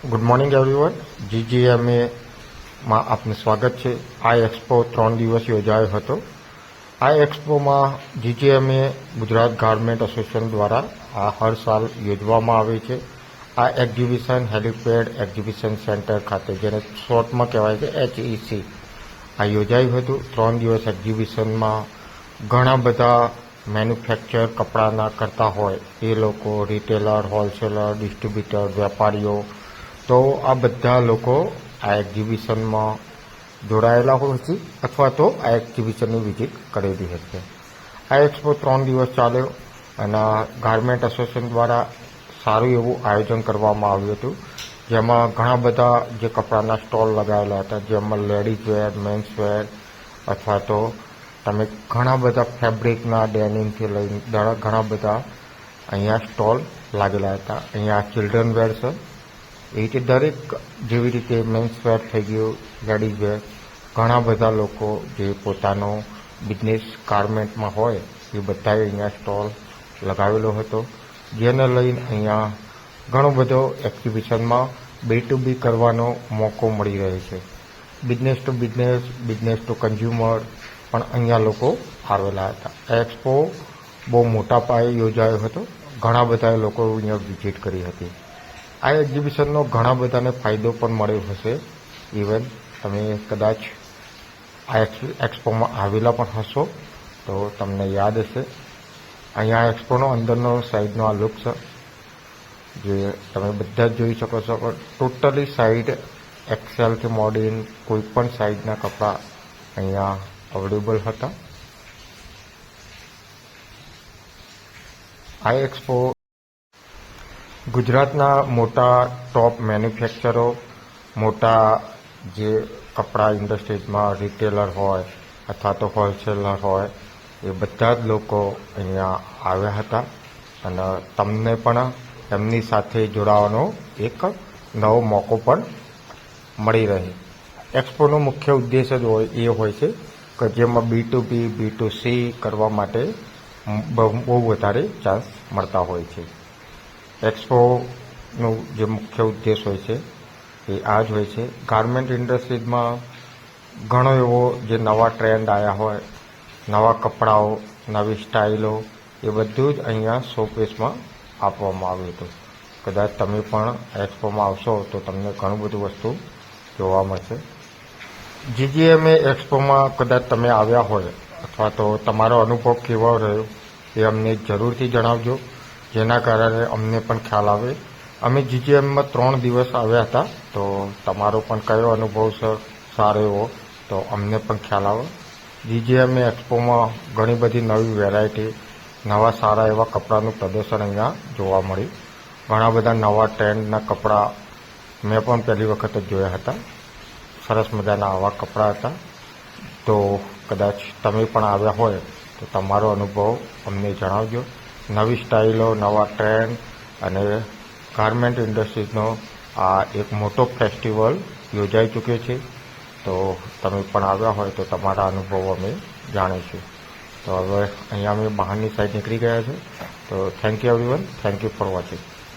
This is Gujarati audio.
Good morning everyone. જીજીએમએમાં આપનું સ્વાગત છે. આ એક્સપો 3 દિવસ યોજાયો હતો. આ એક્સપોમાં જીજીએમએ ગુજરાત ગાર્મેન્ટ એસોસિએશન દ્વારા આ હર સાલ યોજવામાં આવે છે. આ એક્ઝિબિશન હેલિપેડ એક્ઝિબિશન સેન્ટર ખાતે, જેને શોર્ટમાં કહેવાય છે HEC, આ યોજાયું હતું. 3 દિવસ એક્ઝિબિશનમાં ઘણા બધા મેન્યુફેક્ચર કપડાના કરતા હોય એ લોકો, રિટેલર, હોલસેલર, ડિસ્ટ્રીબ્યુટર, વેપારીઓ, તો આ બધા લોકો આ એક્ઝિબિશનમાં જોડાયેલા હોય છે અથવા તો આ એક્ઝિબિશનની વિઝિટ કરેલી હશે. આ એક્સપો 3 દિવસ ચાલ્યો અને ગાર્મેન્ટ એસોસિએશન દ્વારા સારું એવું આયોજન કરવામાં આવ્યું હતું, જેમાં ઘણા બધા જે કપડાના સ્ટોલ લગાવેલા હતા, જેમાં લેડીઝ વેર, મેન્સ વેર અથવા તો તમે ઘણા બધા ફેબ્રિકના ડેનિમથી લઈને ઘણા બધા અહીંયા સ્ટોલ લાગેલા હતા. અહીંયા ચિલ્ડ્રન વેર છે, એ રીતે દરેક, જેવી રીતે મેન્સ વેર થઈ ગયું, લેડીઝ વેર, ઘણા બધા લોકો જે પોતાનો બિઝનેસ ગાર્મેન્ટમાં હોય એ બધાએ અહીંયા સ્ટોલ લગાવેલો હતો, જેને લઈને અહીંયા ઘણો બધો એક્ઝિબિશનમાં B2B કરવાનો મોકો મળી રહે છે. Business to business, business to consumer પણ અહીંયા લોકો આવેલા હતા. આ એક્સપો બહુ મોટા પાયે યોજાયો હતો. ઘણા બધા લોકો અહીંયા વિઝિટ કરી હતી. આ એક્ઝિબિશનનો ઘણા બધાને ફાયદો પણ મળ્યો હશે. ઇવન તમે કદાચ આ એક્સપોમાં આવેલા પણ હશો તો તમને યાદ હશે. અહીંયા એક્સપોનો અંદરનો સાઈડનો આ લુક છે, જે તમે બધા જ જોઈ શકો છો. ટોટલી સાઈડ એક્સેલથી મોડીને કોઈ પણ સાઈઝના કપડાં અહીંયા અવેલેબલ હતા. આ એક્સપો ગુજરાતના મોટા ટોપ મેન્યુફેક્ચરો, મોટા જે કપડા ઇન્ડસ્ટ્રીઝમાં રિટેલર હોય અથવા તો હોલસેલર હોય, એ બધા જ લોકો અહીંયા આવ્યા હતા અને તમને પણ એમની સાથે જોડાવાનો એક નવો મોકો પણ મળી રહે. એક્સપોનો મુખ્ય ઉદ્દેશ જ હોય છે કે જેમાં B2B, B2C કરવા માટે બહુ વધારે ચાન્સ મળતા હોય છે. એક્સપોનો જે મુખ્ય ઉદ્દેશ હોય છે એ આ જ હોય છે. ગાર્મેન્ટ ઇન્ડસ્ટ્રીઝમાં ઘણો એવો જે નવા ટ્રેન્ડ આવ્યા હોય, નવા કપડાઓ, નવી સ્ટાઇલો, એ બધું જ અહીંયા શોપીસમાં આપવામાં આવ્યું હતું. કદાચ તમે પણ એક્સપોમાં આવશો તો તમને ઘણું બધું વસ્તુ જોવા મળશે. જીજીએમએ એક્સપોમાં કદાચ તમે આવ્યા હોય અથવા તો તમારો અનુભવ કેવો રહ્યો એ અમને જરૂરથી જણાવજો, જેના કારણે અમને પણ ખ્યાલ આવે. અમે જીજીએમમાં 3 દિવસ આવ્યા હતા, તો તમારો પણ કયો અનુભવ છે સારો એવો, તો અમને પણ ખ્યાલ આવે. જીજીએમએ એક્સપોમાં ઘણી બધી નવી વેરાયટી, નવા સારા એવા કપડાનું પ્રદર્શન અહીંયા જોવા મળ્યું. ઘણા બધા નવા ટ્રેન્ડના કપડાં મેં પણ પહેલી વખત જ જોયા હતા. સરસ મજાના આવા કપડાં હતા. તો કદાચ તમે પણ આવ્યા હોય તો તમારો અનુભવ અમને જણાવજો. નવી સ્ટાઇલો, નવા ટ્રેન્ડ અને ગાર્મેન્ટ ઇન્ડસ્ટ્રીઝનો આ એક મોટો ફેસ્ટિવલ યોજાઈ ચૂક્યો છે. તો તમે પણ આવ્યા હોય તો તમારા અનુભવો અમે જાણીશું. તો હવે અહીંયા અમે બહારની સાઈડ નીકળી ગયા છે. તો thank you everyone. Thank you for watching.